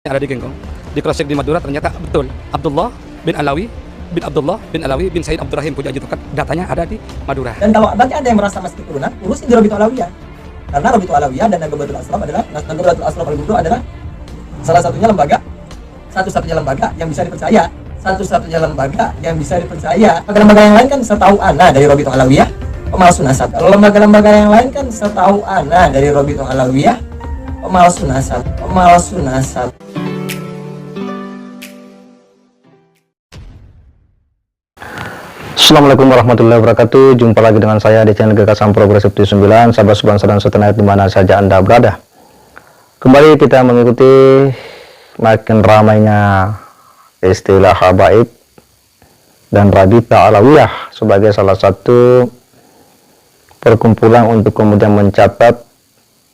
Yang ada di Genggong, di cross check di Madura ternyata betul Abdullah bin Alawi bin Alawi bin Said Abdurrahim Puja Tokat, datanya ada di Madura. Dan kalau bagi ada yang merasa masih keturunan, urusin di Rabitul Alawiyah. Karena Rabitul Alawiyah dan Naghabatul Ashraf adalah Al-Ghubru adalah salah satunya lembaga, satu-satunya lembaga yang bisa dipercaya, Lembaga-lembaga yang lain kan setahu ana dari Rabitul Alawiyah pemalsu nasab. Kalau lembaga-lembaga yang lain kan setahu ana dari Rabitul Alawiyah pemalsu nasab. Assalamualaikum warahmatullahi wabarakatuh. Jumpa lagi dengan saya di channel Gagasan Progresif 9, sahabat sebangsa dan setanah di mana saja Anda berada. Kembali kita mengikuti makin ramainya istilah habaib dan Rabita Alawiyah sebagai salah satu perkumpulan untuk kemudian mencatat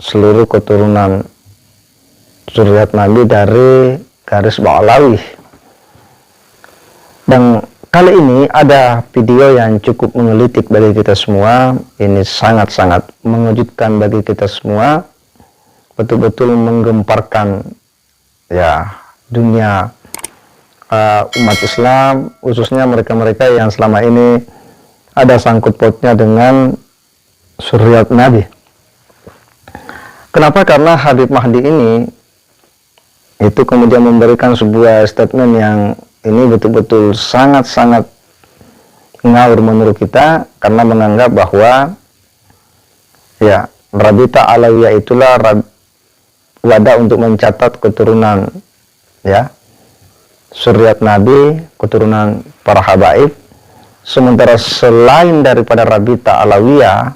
seluruh keturunan zuriat Nabi dari garis Ba'alawi. Dan kali ini ada video yang cukup menggelitik bagi kita semua. Ini sangat-sangat mengejutkan bagi kita semua, betul-betul menggemparkan ya dunia umat Islam, khususnya mereka-mereka yang selama ini ada sangkut pautnya dengan zuriat Nabi. Kenapa? Karena Habib Mahdi ini itu kemudian memberikan sebuah statement yang ini betul-betul sangat-sangat ngawur menurut kita, karena menganggap bahwa ya Rabita Alawiyah itulah wadah untuk mencatat keturunan ya zuriat Nabi, keturunan para habaib. Sementara selain daripada Rabita Alawiyah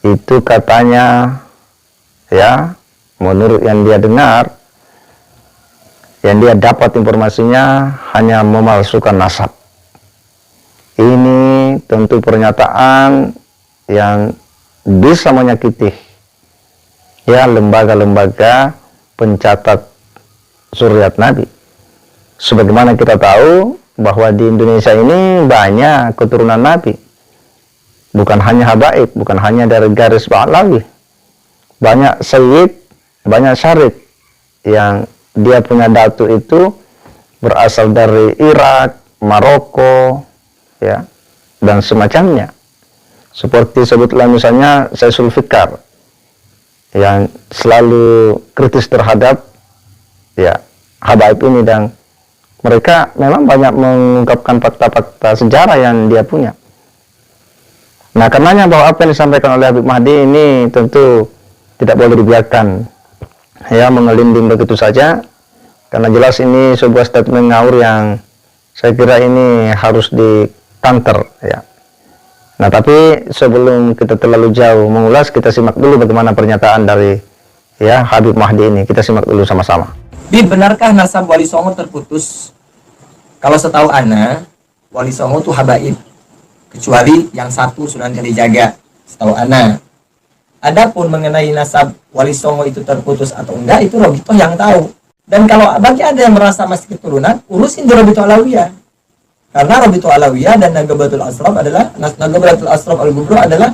itu katanya ya, menurut yang dia dengar, yang dia dapat informasinya, hanya memalsukan nasab. Ini tentu pernyataan yang bisa menyakiti ya lembaga-lembaga pencatat zuriat Nabi. Sebagaimana kita tahu bahwa di Indonesia ini banyak keturunan Nabi, bukan hanya habaib, bukan hanya dari garis Ba'alawi, banyak sayyid, banyak syarif yang dia punya datu itu berasal dari Irak, Maroko, ya, dan semacamnya. Seperti sebutlah misalnya Syaikhul Fikar yang selalu kritis terhadap ya habaib ini, dan mereka memang banyak mengungkapkan fakta-fakta sejarah yang dia punya. Nah, karenanya bahwa apa yang disampaikan oleh Habib Mahdi ini tentu tidak boleh dibiarkan ya mengelinding begitu saja, karena jelas ini sebuah statement ngawur yang saya kira ini harus dikanter ya. Nah, tapi sebelum kita terlalu jauh mengulas, kita simak dulu bagaimana pernyataan dari ya Habib Mahdi ini. Kita simak dulu sama-sama. Benarkah nasab Wali Songo terputus? Kalau setahu ana, Wali Songo itu habaib, kecuali yang satu Sunan Kalijaga, setahu ana. Adapun mengenai nasab Wali Songo itu terputus atau enggak, itu Robito yang tahu. Dan kalau bagi ada yang merasa masih keturunan, urusin di Rabitul Alawiyah. Karena Rabitul Alawiyah dan Naghabatul Ashraf adalah Naghabatul Ashraf Al-Ghubru adalah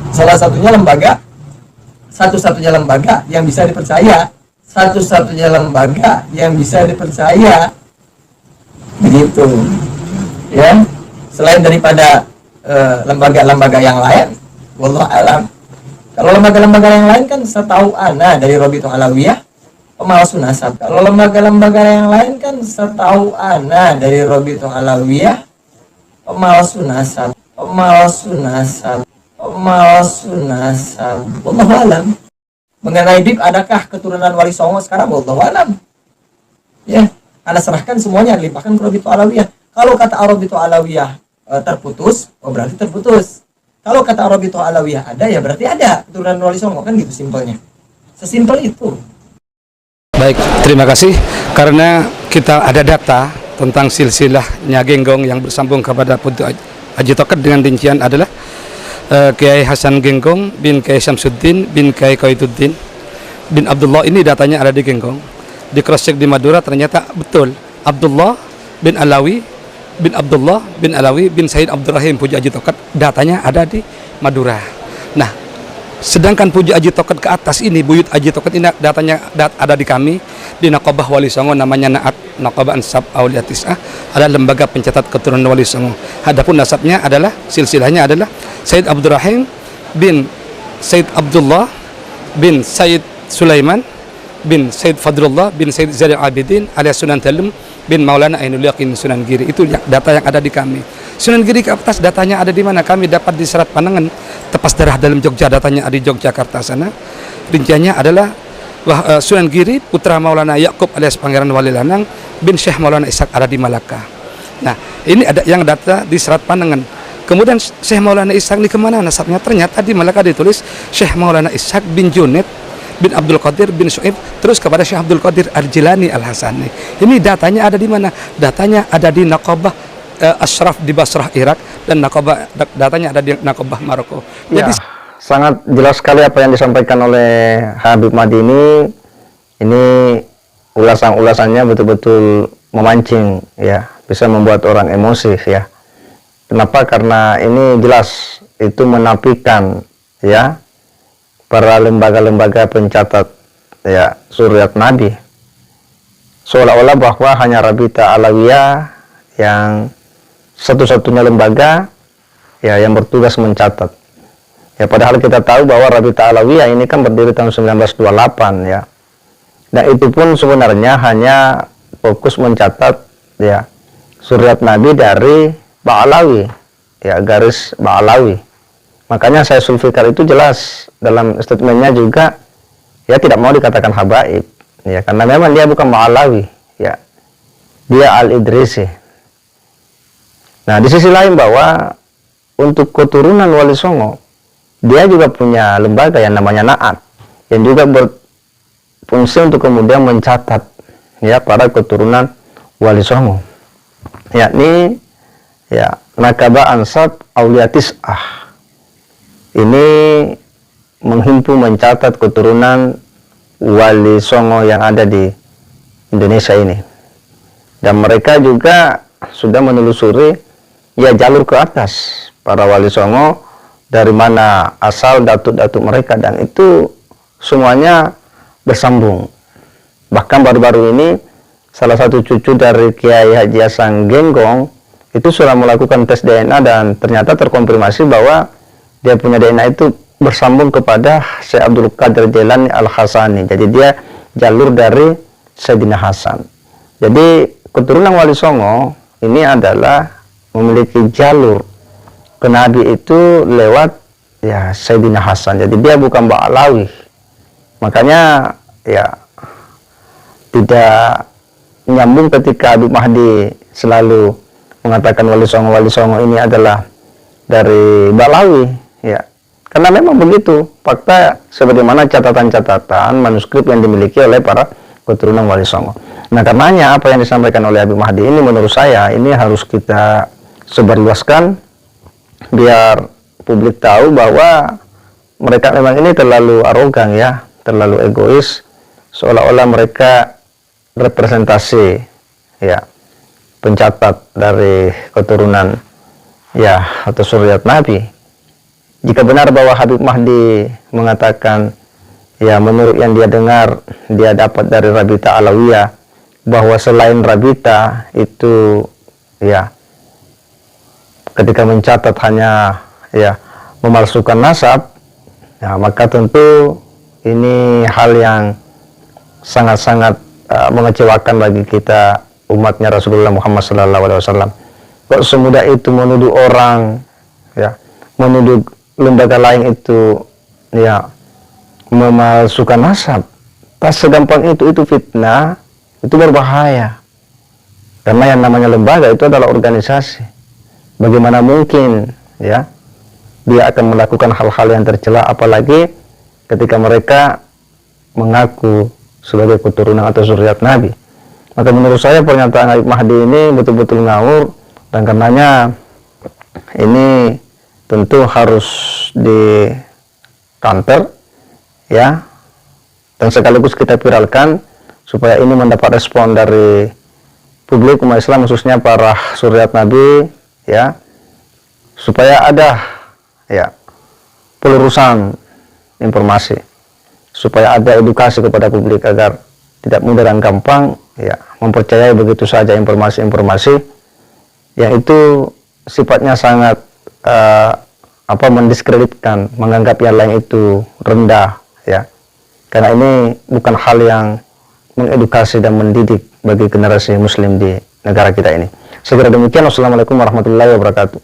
salah satunya lembaga, satu-satunya lembaga yang bisa dipercaya, begitu ya. Selain daripada lembaga-lembaga yang lain, wallahu alam. Kalau lembaga-lembaga yang lain kan setahu ana dari Rabitul Alawiyah pemalsu nasab. Kalau lembaga-lembaga yang lain kan setahu ana dari Rabitul Alawiyah pemalsu nasab. Wallahu alam. Mengenai Bib, adakah keturunan Wali Songo sekarang? Wallahu alam. Ya, Anda serahkan semuanya, limpahkan ke Rabitul Alawiyah. Kalau kata Rabitul Alawiyah terputus, oh berarti terputus. Kalau kata Rabitul Alawiyah ada, ya berarti ada keturunan Wali Songo, kan gitu simpelnya. Sesimpel itu. Baik, terima kasih. Karena kita ada data tentang silsilahnya Genggong yang bersambung kepada Putu Haji Tokat dengan rincian adalah Kiai Hasan Genggong bin Kiai Syamsuddin bin Kiai Qaituddin bin Abdullah. Ini datanya ada di Genggong. Di cross check di Madura ternyata betul Abdullah bin Alawi bin Said Abdurrahim Puja Tokat, datanya ada di Madura. Nah, Sedangkan Puja Aji Toket ke atas ini, buyut Aji Toket ini datanya ada di kami di Nakobah Wali Songo, namanya Naat Nakobah Ansab Aulia Tis'ah, adalah lembaga pencatat keturunan Wali Songo. Adapun nasabnya adalah, silsilahnya adalah Said Abdurrahim bin Said Abdullah bin Said Sulaiman bin Said Fadlullah bin Said Zainal Abidin alias Sunan Dalem bin Maulana Ainul Yakin Sunan Giri. Itu data yang ada di kami. Sunan Giri ke atas datanya ada di mana? Kami dapat di Serat Panangan, Tepas Darah dalam Jogja, datanya ada di Yogyakarta sana. Rinciannya adalah Sunan Giri putra Maulana Yakub alias Pangeran Wali Lanang bin Syekh Maulana Ishak ada di Malaka. Nah, ini ada yang data di Serat Panangan. Kemudian Syekh Maulana Ishak ini kemana nasabnya? Ternyata di Malaka ditulis Syekh Maulana Ishak bin Junaid bin Abdul Qadir bin Su'ib terus kepada Syekh Abdul Qadir Al-Jilani Al-Hasani. Ini datanya ada di mana? Datanya ada di Nakobah Ashraf di Basrah Irak, dan datanya ada di Nakobah Maroko. Ya, Jadi sangat jelas sekali apa yang disampaikan oleh Habib Mahdi ini ulasan-ulasannya betul-betul memancing ya, bisa membuat orang emosi ya. Kenapa? Karena ini jelas itu menafikan ya para lembaga-lembaga pencatat ya suriat Nabi, seolah-olah bahwa hanya Rabita Alawiyah yang satu-satunya lembaga ya yang bertugas mencatat. Ya, padahal kita tahu bahwa Rabita Alawiyah ini kan berdiri tahun 1928 ya. Dan itu pun sebenarnya hanya fokus mencatat ya suriat Nabi dari Ba'alawi ya, garis Ba'alawi. Makanya saya sulfikar itu jelas dalam statementnya juga ya, tidak mau dikatakan habaib ya, karena memang dia bukan Ba'alawi ya, dia Al-Idrisi. Nah, di sisi lain bahwa untuk keturunan Wali Songo dia juga punya lembaga yang namanya Naat, yang juga berfungsi untuk kemudian mencatat ya para keturunan Wali Songo, yakni ya Nakabah Ansab Aulia Tis'ah. Ini menghimpun mencatat keturunan Wali Songo yang ada di Indonesia ini, dan mereka juga sudah menelusuri ya jalur ke atas para Wali Songo, dari mana asal datuk-datuk mereka, dan itu semuanya bersambung. Bahkan baru-baru ini salah satu cucu dari Kiai Haji Hasan Genggong itu sudah melakukan tes DNA dan ternyata terkonfirmasi bahwa dia punya DNA itu bersambung kepada Syekh Abdul Qadir Jailani Al-Hasani. Jadi dia jalur dari Sayyidina Hasan. Jadi keturunan Wali Songo ini adalah memiliki jalur ke Nabi itu lewat ya Sayyidina Hasan. Jadi dia bukan Ba'alawi. Makanya ya tidak nyambung ketika Habib Mahdi selalu mengatakan Wali Songo ini adalah dari Ba'alawi ya, karena memang begitu fakta sebagaimana catatan-catatan manuskrip yang dimiliki oleh para keturunan Wali Songo. Nah, karenanya apa yang disampaikan oleh Habib Mahdi ini menurut saya ini harus kita sebarluaskan biar publik tahu bahwa mereka memang ini terlalu arogan ya, terlalu egois, seolah-olah mereka representasi ya pencatat dari keturunan ya atau suriat Nabi. Jika benar bahwa Habib Mahdi mengatakan ya menurut yang dia dengar dia dapat dari Rabita Alawiyah bahwa selain Rabita itu ya ketika mencatat hanya ya memalsukan nasab, ya, maka tentu ini hal yang sangat-sangat mengecewakan bagi kita umatnya Rasulullah Muhammad SAW. Kok semudah itu menuduh orang ya, menuduh lembaga lain itu ya memalsukan nasab. Tak segampang itu fitnah, itu berbahaya. Karena yang namanya lembaga itu adalah organisasi. Bagaimana mungkin ya dia akan melakukan hal-hal yang tercela, apalagi ketika mereka mengaku sebagai keturunan atau zuriat Nabi. Maka menurut saya pernyataan Habib Mahdi ini betul-betul ngawur, dan karenanya ini tentu harus di counter ya, dan sekaligus kita viralkan supaya ini mendapat respon dari publik umat Islam, khususnya para suriat Nabi ya, supaya ada ya pelurusan informasi, supaya ada edukasi kepada publik agar tidak mudah dan gampang ya mempercayai begitu saja informasi-informasi yang itu sifatnya sangat mendiskreditkan, menganggap yang lain itu rendah ya. Karena ini bukan hal yang mengedukasi dan mendidik bagi generasi muslim di negara kita ini. Segera demikian, wassalamualaikum warahmatullahi wabarakatuh.